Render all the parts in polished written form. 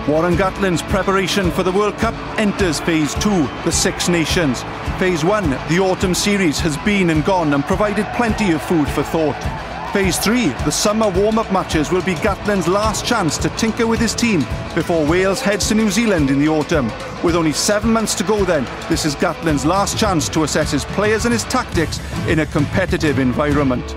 Warren Gatland's preparation for the World Cup enters Phase 2, the Six Nations. Phase 1, the Autumn Series, has been and gone and provided plenty of food for thought. Phase 3, the summer warm-up matches, will be Gatland's last chance to tinker with his team before Wales heads to New Zealand in the autumn. With only 7 months to go then, this is Gatland's last chance to assess his players and his tactics in a competitive environment.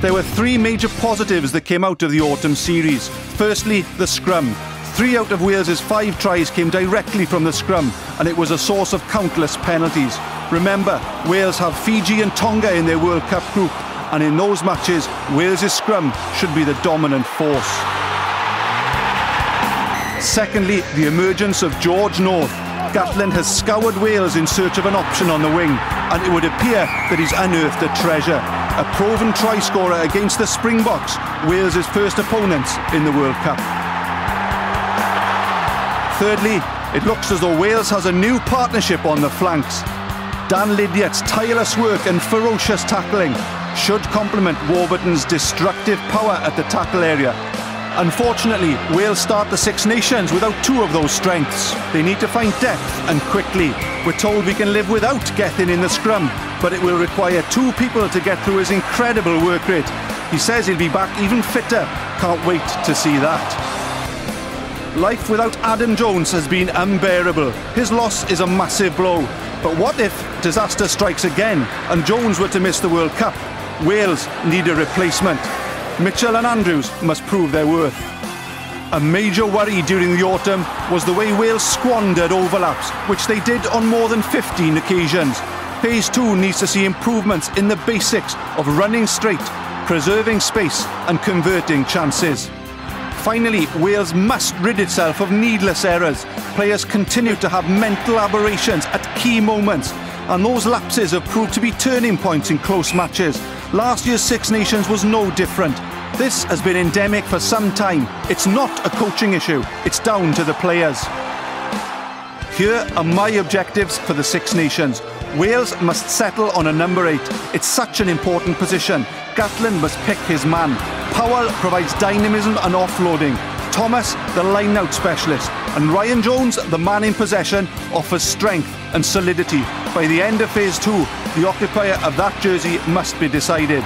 There were 3 major positives that came out of the Autumn Series. Firstly, the scrum. 3 out of Wales's 5 tries came directly from the scrum, and it was a source of countless penalties. Remember, Wales have Fiji and Tonga in their World Cup group, and in those matches, Wales's scrum should be the dominant force. Secondly, the emergence of George North. Gatland has scoured Wales in search of an option on the wing, and it would appear that he's unearthed a treasure. A proven try scorer against the Springboks, Wales's first opponents in the World Cup. Thirdly, it looks as though Wales has a new partnership on the flanks. Dan Lydiat's tireless work and ferocious tackling should complement Warburton's destructive power at the tackle area. Unfortunately, Wales start the Six Nations without 2 of those strengths. They need to find depth, and quickly. We're told we can live without Gethin in the scrum, but it will require 2 people to get through his incredible work rate. He says he'll be back even fitter. Can't wait to see that. Life without Adam Jones has been unbearable. His loss is a massive blow. But what if disaster strikes again and Jones were to miss the World Cup? Wales need a replacement. Mitchell and Andrews must prove their worth. A major worry during the autumn was the way Wales squandered overlaps, which they did on more than 15 occasions. Phase 2 needs to see improvements in the basics of running straight, preserving space and converting chances. Finally, Wales must rid itself of needless errors. Players continue to have mental aberrations at key moments, and those lapses have proved to be turning points in close matches. Last year's Six Nations was no different. This has been endemic for some time. It's not a coaching issue, it's down to the players. Here are my objectives for the Six Nations. Wales must settle on a number 8. It's such an important position. Gatland must pick his man. Powell provides dynamism and offloading. Thomas, the line-out specialist. And Ryan Jones, the man in possession, offers strength and solidity. By the end of Phase 2, the occupier of that jersey must be decided.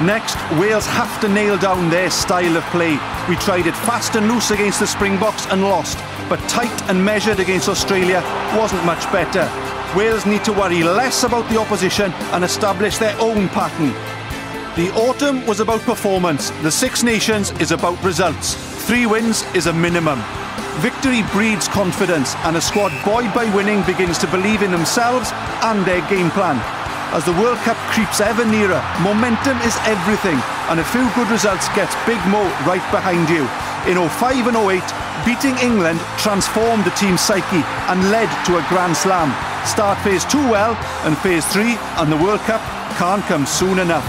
Next, Wales have to nail down their style of play. We tried it fast and loose against the Springboks and lost, but tight and measured against Australia wasn't much better. Wales need to worry less about the opposition and establish their own pattern. The autumn was about performance. The Six Nations is about results. 3 wins is a minimum. Victory breeds confidence, and a squad buoyed by winning begins to believe in themselves and their game plan. As the World Cup creeps ever nearer, momentum is everything, and a few good results gets Big Mo right behind you. In 05 and 08, beating England transformed the team's psyche and led to a Grand Slam. Start Phase 2 well, and Phase 3 and the World Cup can't come soon enough.